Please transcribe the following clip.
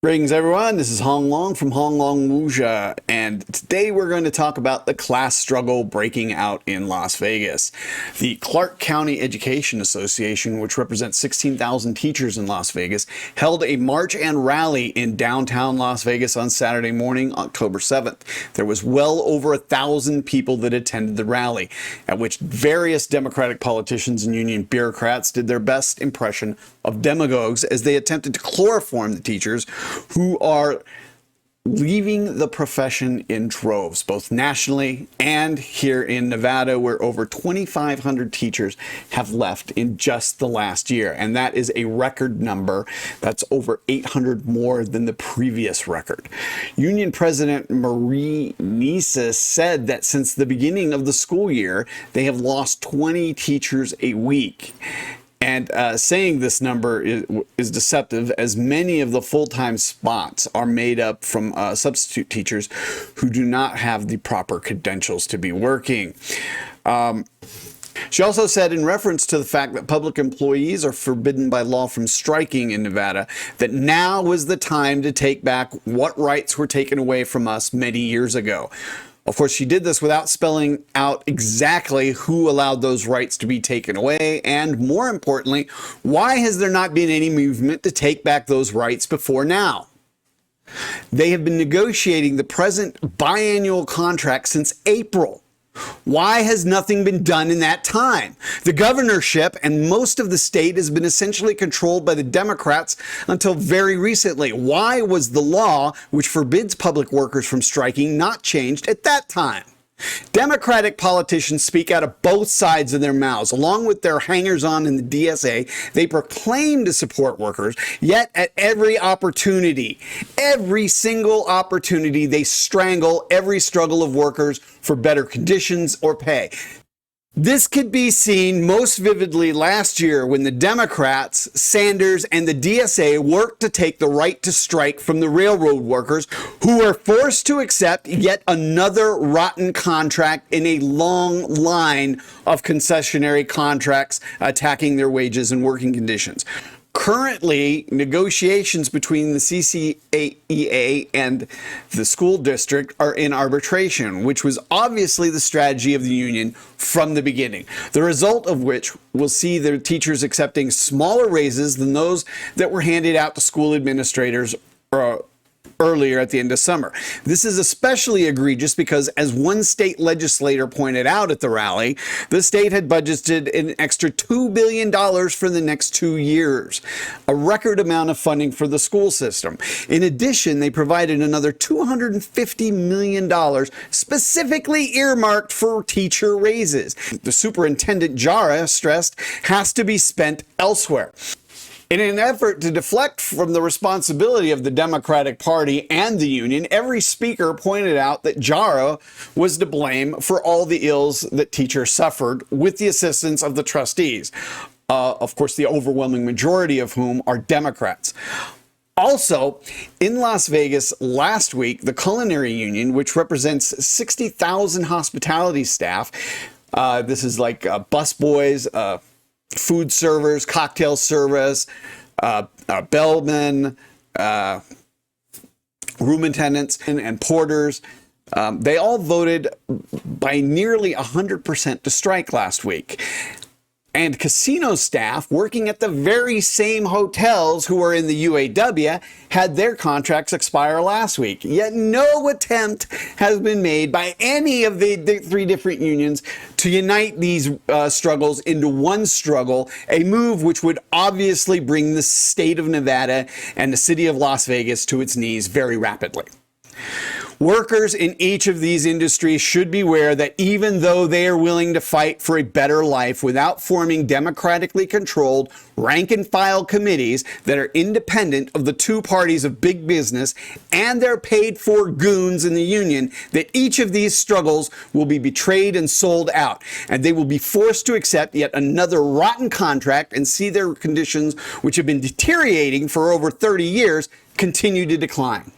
Greetings everyone, this is Hong Long from Hong Long Wuxia, and today we're going to talk about the class struggle breaking out in Las Vegas. The Clark County Education Association, which represents 16,000 teachers in Las Vegas, held a march and rally in downtown Las Vegas on Saturday morning, October 7th. There was well over 1,000 people that attended the rally, at which various Democratic politicians and union bureaucrats did their best impression of demagogues as they attempted to chloroform the teachers who are leaving the profession in droves, both nationally and here in Nevada, where over 2,500 teachers have left in just the last year. And that is a record number. That's over 800 more than the previous record. Union President Marie Nesis said that since the beginning of the school year, they have lost 20 teachers a week. And saying this number is deceptive, as many of the full-time spots are made up from substitute teachers who do not have the proper credentials to be working. She also said, in reference to the fact that public employees are forbidden by law from striking in Nevada, that now was the time to take back what rights were taken away from us many years ago. Of course, she did this without spelling out exactly who allowed those rights to be taken away, and more importantly, why has there not been any movement to take back those rights before now? They have been negotiating the present biannual contract since April. Why has nothing been done in that time? The governorship and most of the state has been essentially controlled by the Democrats until very recently. Why was the law which forbids public workers from striking not changed at that time? Democratic politicians speak out of both sides of their mouths. Along with their hangers-on in the DSA, they proclaim to support workers, yet at every opportunity, every single opportunity, they strangle every struggle of workers for better conditions or pay. This could be seen most vividly last year when the Democrats, Sanders, and the DSA worked to take the right to strike from the railroad workers, who were forced to accept yet another rotten contract in a long line of concessionary contracts attacking their wages and working conditions. Currently, negotiations between the CCEA and the school district are in arbitration, which was obviously the strategy of the union from the beginning. The result of which will see their teachers accepting smaller raises than those that were handed out to school administrators earlier at the end of summer. This is especially egregious because, as one state legislator pointed out at the rally, the state had budgeted an extra $2 billion for the next 2 years, a record amount of funding for the school system. In addition, they provided another $250 million specifically earmarked for teacher raises. The superintendent, Jara, stressed has to be spent elsewhere. In an effort to deflect from the responsibility of the Democratic Party and the union, every speaker pointed out that Jara was to blame for all the ills that teachers suffered, with the assistance of the trustees, of course, the overwhelming majority of whom are Democrats. Also, in Las Vegas last week, the Culinary Union, which represents 60,000 hospitality staff, this is like busboys, food servers, cocktail service, bellmen, room attendants, and porters. They all voted by nearly 100% to strike last week. And casino staff working at the very same hotels who are in the UAW had their contracts expire last week. Yet no attempt has been made by any of the three different unions to unite these struggles into one struggle, a move which would obviously bring the state of Nevada and the city of Las Vegas to its knees very rapidly. Workers in each of these industries should be aware that even though they are willing to fight for a better life without forming democratically controlled rank-and-file committees that are independent of the two parties of big business and their paid-for goons in the union, that each of these struggles will be betrayed and sold out, and they will be forced to accept yet another rotten contract and see their conditions, which have been deteriorating for over 30 years, continue to decline.